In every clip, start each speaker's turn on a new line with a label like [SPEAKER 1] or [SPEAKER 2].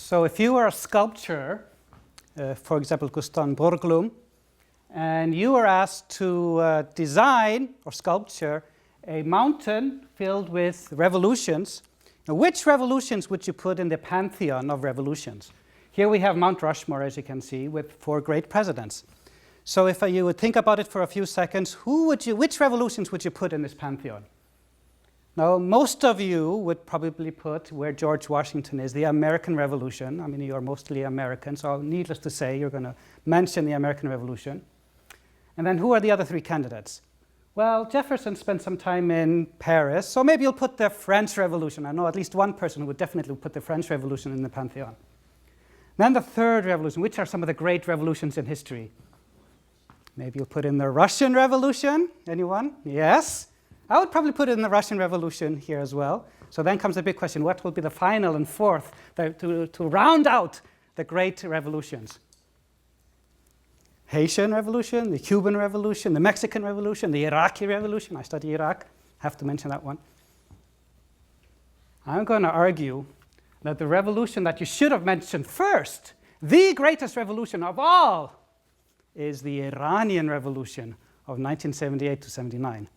[SPEAKER 1] So if you were a sculptor, for example, Gustav Borglum, and you were asked to design or sculpture a mountain filled with revolutions, now which revolutions would you put in the pantheon of revolutions? Here we have Mount Rushmore, as you can see, with 4 great presidents. So if you would think about it for a few seconds, which revolutions would you put in this pantheon? Now, most of you would probably put where George Washington is, the American Revolution. I mean, you are mostly American, so needless to say, you're going to mention the American Revolution. And then who are the other 3 candidates? Well, Jefferson spent some time in Paris, so maybe you'll put the French Revolution. I know at least one person who would definitely put the French Revolution in the pantheon. Then the 3rd revolution. Which are some of the great revolutions in history? Maybe you'll put in the Russian Revolution. Anyone? Yes? I would probably put it in the Russian Revolution here as well. So then comes the big question, what will be the final and 4th to round out the great revolutions? Haitian Revolution, the Cuban Revolution, the Mexican Revolution, the Iraqi Revolution. I study Iraq, have to mention that one. I'm going to argue that the revolution that you should have mentioned first, the greatest revolution of all, is the Iranian Revolution of 1978 to 79.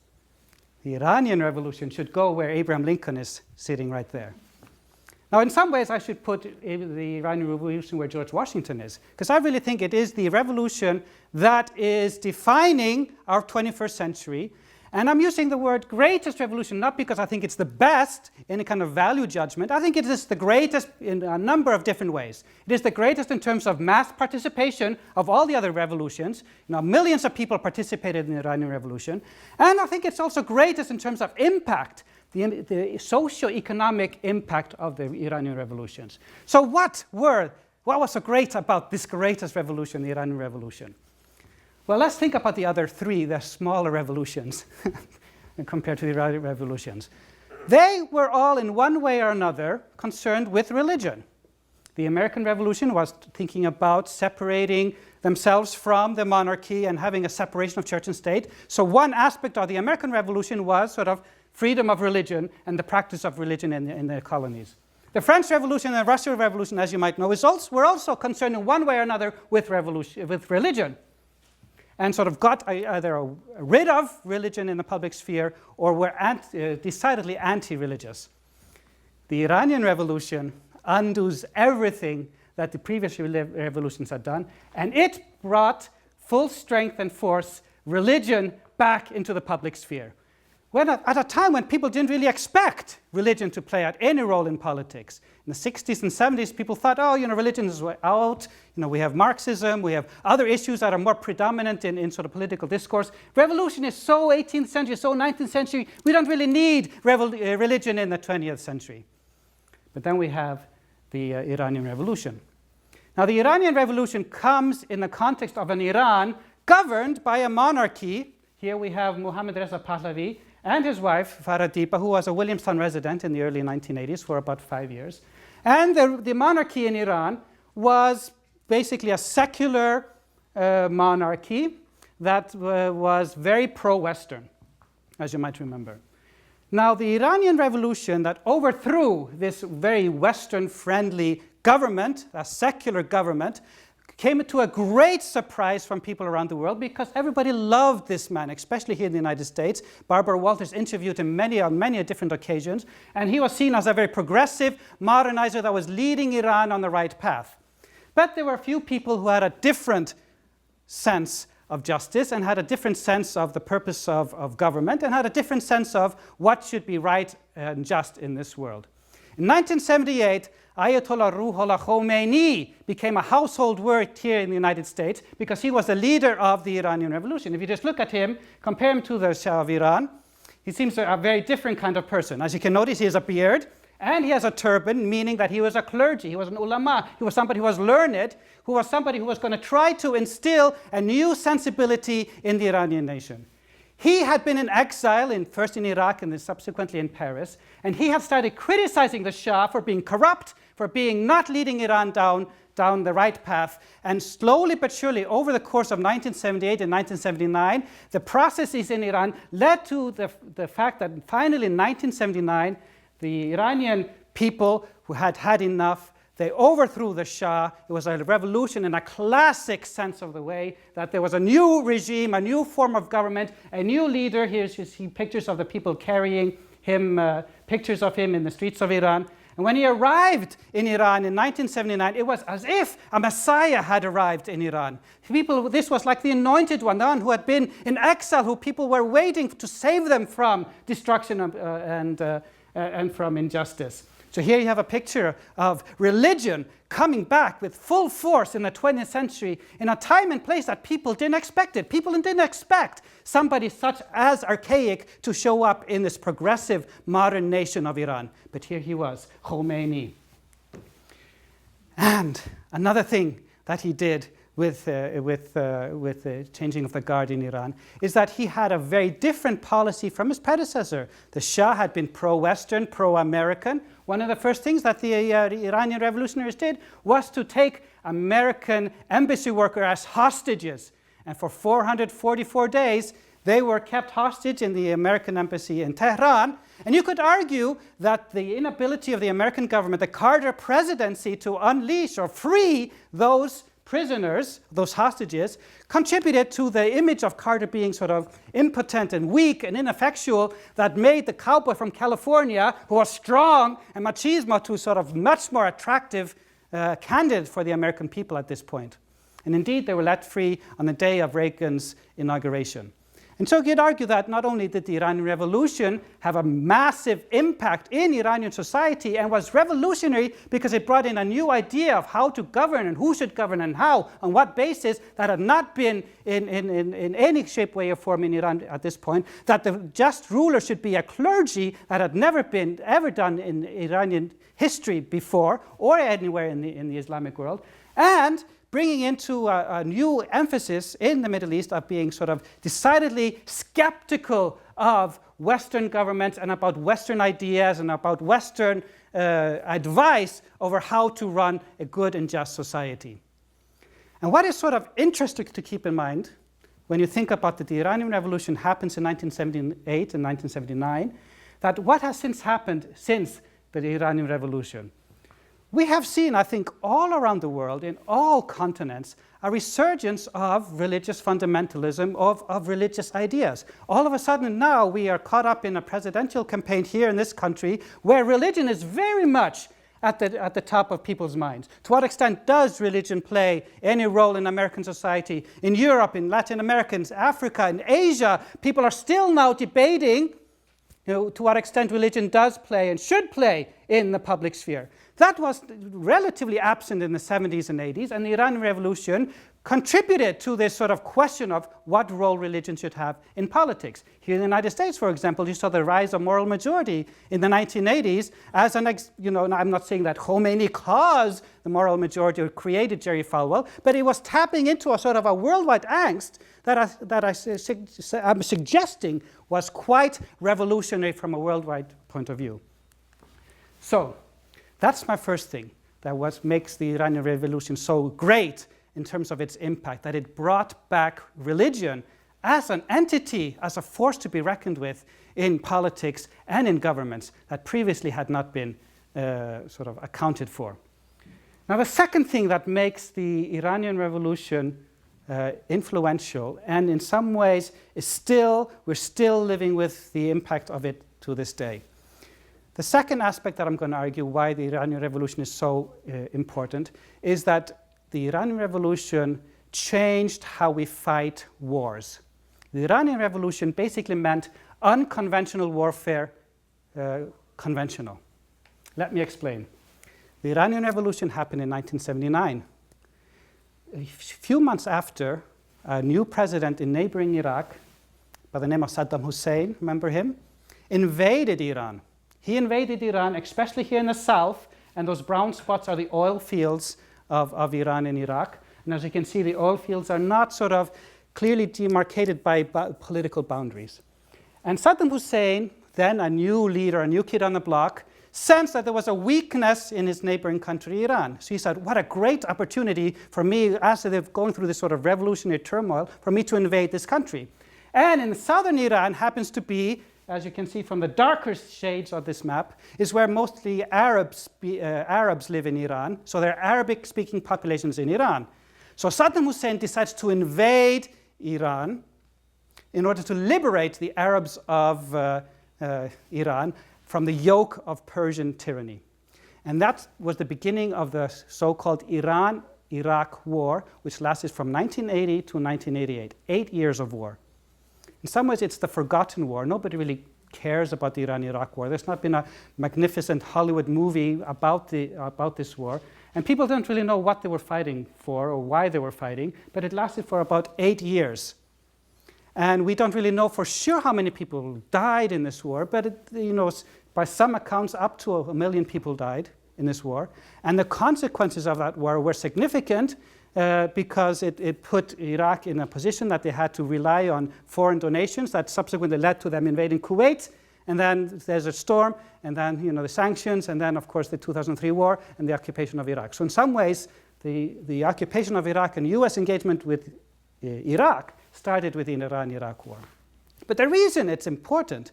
[SPEAKER 1] The Iranian Revolution should go where Abraham Lincoln is sitting right there. Now, in some ways, I should put the Iranian Revolution where George Washington is, because I really think it is the revolution that is defining our 21st century. And I'm using the word greatest revolution not because I think it's the best in a kind of value judgment. I think it is the greatest in a number of different ways. It is the greatest in terms of mass participation of all the other revolutions. Millions of people participated in the Iranian Revolution. And I think it's also greatest in terms of impact, the socio-economic impact of the Iranian revolutions. So what was so great about this greatest revolution, the Iranian Revolution? Well, let's think about the other 3, the smaller revolutions compared to the Iranian revolutions. They were all in one way or another concerned with religion. The American Revolution was thinking about separating themselves from the monarchy and having a separation of church and state. So one aspect of the American Revolution was sort of freedom of religion and the practice of religion in the colonies. The French Revolution and the Russian Revolution, as you might know, were also concerned in one way or another with religion. And sort of got either rid of religion in the public sphere or were decidedly anti-religious. The Iranian Revolution undoes everything that the previous revolutions had done, and it brought full strength and force religion back into the public sphere. At a time when people didn't really expect religion to play out any role in politics. In the 60s and 70s, people thought, religion is out. We have Marxism, we have other issues that are more predominant in sort of political discourse. Revolution is so 18th century, so 19th century, we don't really need religion in the 20th century. But then we have the Iranian Revolution. Now, the Iranian Revolution comes in the context of an Iran governed by a monarchy. Here we have Mohammad Reza Pahlavi and his wife, Farah Diba, who was a Williamstown resident in the early 1980s for about 5 years. And the monarchy in Iran was basically a secular monarchy that was very pro-Western, as you might remember. Now, the Iranian Revolution that overthrew this very Western-friendly government, a secular government, came to a great surprise from people around the world because everybody loved this man, especially here in the United States. Barbara Walters interviewed him on many different occasions, and he was seen as a very progressive modernizer that was leading Iran on the right path. But there were a few people who had a different sense of justice and had a different sense of the purpose of government and had a different sense of what should be right and just in this world. In 1978, Ayatollah Ruhollah Khomeini became a household word here in the United States because he was the leader of the Iranian Revolution. If you just look at him, compare him to the Shah of Iran, he seems a very different kind of person. As you can notice, he has a beard and he has a turban, meaning that he was a clergy, he was an ulama, he was somebody who was learned, who was somebody who was going to try to instill a new sensibility in the Iranian nation. He had been in exile, first in Iraq and then subsequently in Paris, and he had started criticizing the Shah for being corrupt, for being not leading Iran down the right path. And slowly but surely, over the course of 1978 and 1979, the processes in Iran led to the fact that finally in 1979, the Iranian people who had had enough They overthrew the Shah. It was a revolution in a classic sense of the way, that there was a new regime, a new form of government, a new leader. Here you see pictures of the people carrying him, pictures of him in the streets of Iran. And when he arrived in Iran in 1979, it was as if a Messiah had arrived in Iran. This was like the anointed one, the one who had been in exile, who people were waiting to save them from destruction and from injustice. So here you have a picture of religion coming back with full force in the 20th century in a time and place that people didn't expect it. People didn't expect somebody such as archaic to show up in this progressive modern nation of Iran. But here he was, Khomeini. And another thing that he did with the changing of the guard in Iran is that he had a very different policy from his predecessor. The Shah had been pro-Western, pro-American. One of the first things that the Iranian revolutionaries did was to take American embassy workers as hostages. And for 444 days, they were kept hostage in the American embassy in Tehran. And you could argue that the inability of the American government, the Carter presidency, to unleash or free those prisoners, those hostages, contributed to the image of Carter being sort of impotent and weak and ineffectual that made the cowboy from California, who was strong and machismo, to sort of much more attractive candidate for the American people at this point. And indeed, they were let free on the day of Reagan's inauguration. And so you'd argue that not only did the Iranian Revolution have a massive impact in Iranian society and was revolutionary because it brought in a new idea of how to govern and who should govern and how, on what basis, that had not been in any shape, way, or form in Iran at this point, that the just ruler should be a clergy that had never been ever done in Iranian history before or anywhere in the Islamic world, and bringing into a new emphasis in the Middle East of being sort of decidedly skeptical of Western governments and about Western ideas and about Western advice over how to run a good and just society. And what is sort of interesting to keep in mind when you think about that the Iranian Revolution happens in 1978 and 1979, that what has since happened since the Iranian Revolution? We have seen, I think, all around the world, in all continents, a resurgence of religious fundamentalism, of religious ideas. All of a sudden now we are caught up in a presidential campaign here in this country where religion is very much at the top of people's minds. To what extent does religion play any role in American society? In Europe, in Latin America, in Africa, in Asia, people are still now debating to what extent religion does play and should play in the public sphere. That was relatively absent in the 70s and 80s, and the Iranian Revolution contributed to this sort of question of what role religion should have in politics. Here in the United States, for example, you saw the rise of moral majority in the 1980s as I'm not saying that Khomeini caused the moral majority or created Jerry Falwell, but it was tapping into a sort of a worldwide angst that I'm suggesting was quite revolutionary from a worldwide point of view. So that's my first thing, that makes the Iranian Revolution so great in terms of its impact, that it brought back religion as an entity, as a force to be reckoned with in politics and in governments that previously had not been sort of accounted for. Now, the second thing that makes the Iranian Revolution influential, and in some ways we're still living with the impact of it to this day. The second aspect that I'm going to argue why the Iranian Revolution is so important is that the Iranian Revolution changed how we fight wars. The Iranian Revolution basically meant unconventional warfare conventional. Let me explain. The Iranian Revolution happened in 1979. A few months after, a new president in neighboring Iraq by the name of Saddam Hussein, remember him, invaded Iran. He invaded Iran, especially here in the south, and those brown spots are the oil fields of Iran and Iraq. And as you can see, the oil fields are not sort of clearly demarcated by political boundaries. And Saddam Hussein, then a new leader, a new kid on the block, sensed that there was a weakness in his neighboring country, Iran. So he said, what a great opportunity for me, as they're going through this sort of revolutionary turmoil, for me to invade this country. And in southern Iran happens to be as you can see from the darker shades of this map, is where mostly Arabs live in Iran. So there are Arabic-speaking populations in Iran. So Saddam Hussein decides to invade Iran in order to liberate the Arabs of Iran from the yoke of Persian tyranny. And that was the beginning of the so-called Iran-Iraq War, which lasted from 1980 to 1988, 8 years of war. In some ways, it's the forgotten war. Nobody really cares about the Iran-Iraq War. There's not been a magnificent Hollywood movie about this war. And people don't really know what they were fighting for or why they were fighting, but it lasted for about 8 years. And we don't really know for sure how many people died in this war, but by some accounts, up to 1 million people died in this war. And the consequences of that war were significant because it put Iraq in a position that they had to rely on foreign donations that subsequently led to them invading Kuwait. And then there's a storm, and then the sanctions, and then, of course, the 2003 war and the occupation of Iraq. So in some ways, the occupation of Iraq and U.S. engagement with Iraq started with the Iran-Iraq War. But the reason it's important,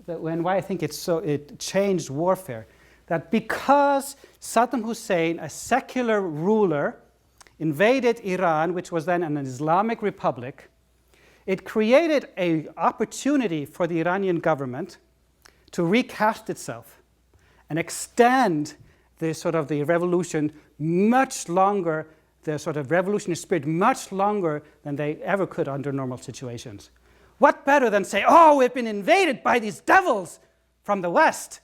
[SPEAKER 1] why I think it changed warfare, that because Saddam Hussein, a secular ruler, invaded Iran, which was then an Islamic republic, it created an opportunity for the Iranian government to recast itself and extend the revolution much longer, the sort of revolutionary spirit much longer than they ever could under normal situations. What better than say, oh, we've been invaded by these devils from the West?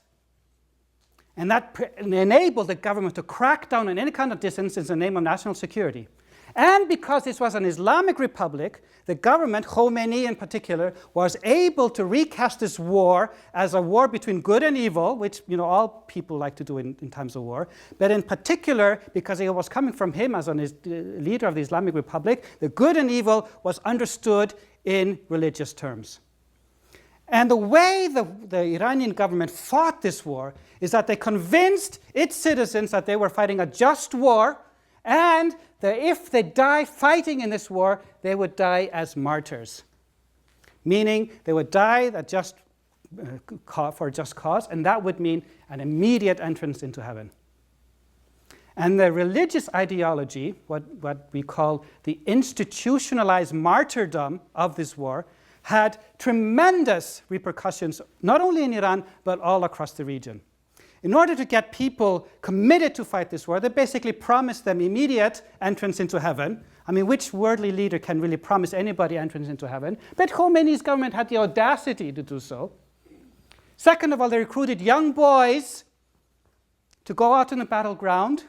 [SPEAKER 1] And that enabled the government to crack down on any kind of dissent in the name of national security. And because this was an Islamic republic, the government, Khomeini in particular, was able to recast this war as a war between good and evil, which all people like to do in times of war. But in particular, because it was coming from him as a leader of the Islamic Republic, the good and evil was understood in religious terms. And the way the Iranian government fought this war is that they convinced its citizens that they were fighting a just war, and that if they die fighting in this war, they would die as martyrs. Meaning they would die for a just cause, and that would mean an immediate entrance into heaven. And the religious ideology, what we call the institutionalized martyrdom of this war, had tremendous repercussions, not only in Iran, but all across the region. In order to get people committed to fight this war, they basically promised them immediate entrance into heaven. I mean, which worldly leader can really promise anybody entrance into heaven? But Khomeini's government had the audacity to do so. Second of all, they recruited young boys to go out on the battleground,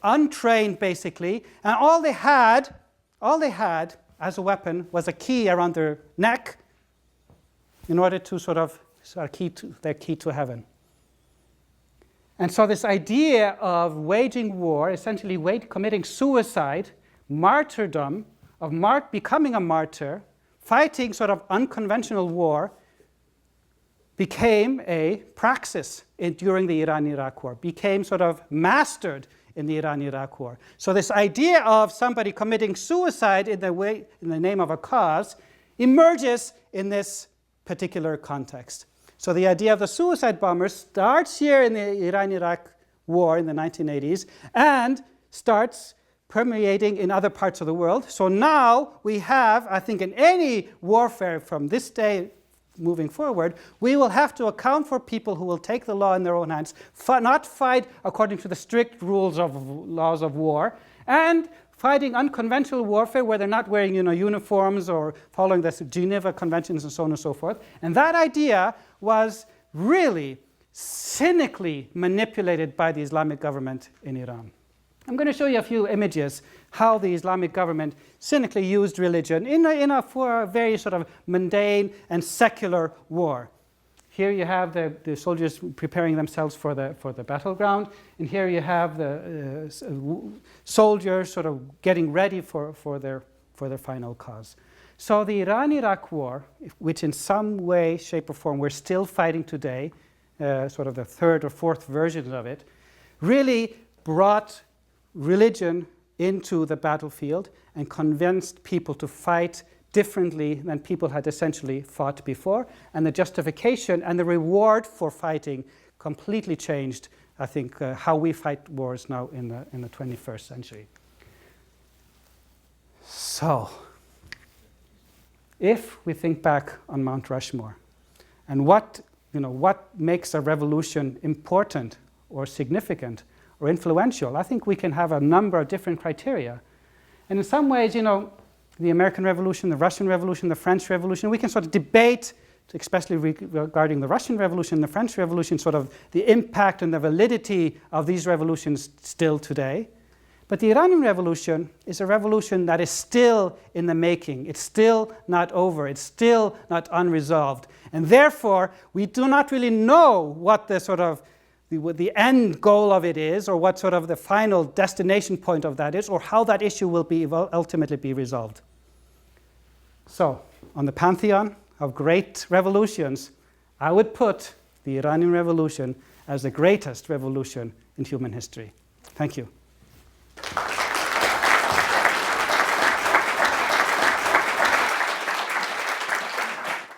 [SPEAKER 1] untrained basically, and all they had as a weapon was a key around their neck in order to their key to heaven. And so this idea of waging war, essentially committing suicide, martyrdom, of becoming a martyr, fighting sort of unconventional war, became a praxis during the Iran-Iraq War, became sort of mastered in the Iran-Iraq War. So this idea of somebody committing suicide in the name of a cause emerges in this particular context. So the idea of the suicide bombers starts here in the Iran-Iraq War in the 1980s and starts permeating in other parts of the world. So now we have, I think, in any warfare from this day moving forward, we will have to account for people who will take the law in their own hands, not fight according to the strict laws of war, and fighting unconventional warfare where they're not wearing uniforms or following the Geneva Conventions and so on and so forth. And that idea was really cynically manipulated by the Islamic government in Iran. I'm going to show you a few images how the Islamic government cynically used religion for a very sort of mundane and secular war. Here you have the soldiers preparing themselves for the battleground, and here you have the soldiers sort of getting ready for their final cause. So the Iran-Iraq War, which in some way, shape, or form we're still fighting today, sort of the third or fourth version of it, really brought religion into the battlefield and convinced people to fight differently than people had essentially fought before, and the justification and the reward for fighting completely changed, I think, how we fight wars now in the 21st century. So, if we think back on Mount Rushmore, and what makes a revolution important or significant or influential, I think we can have a number of different criteria. And in some ways, the American Revolution, the Russian Revolution, the French Revolution, we can sort of debate, especially regarding the Russian Revolution, the French Revolution, sort of the impact and the validity of these revolutions still today. But the Iranian Revolution is a revolution that is still in the making. It's still not over. It's still not unresolved. And therefore, we do not really know what the sort of the end goal of it is, or what sort of the final destination point of that is, or how that issue will ultimately be resolved. So, on the pantheon of great revolutions, I would put the Iranian Revolution as the greatest revolution in human history. Thank you.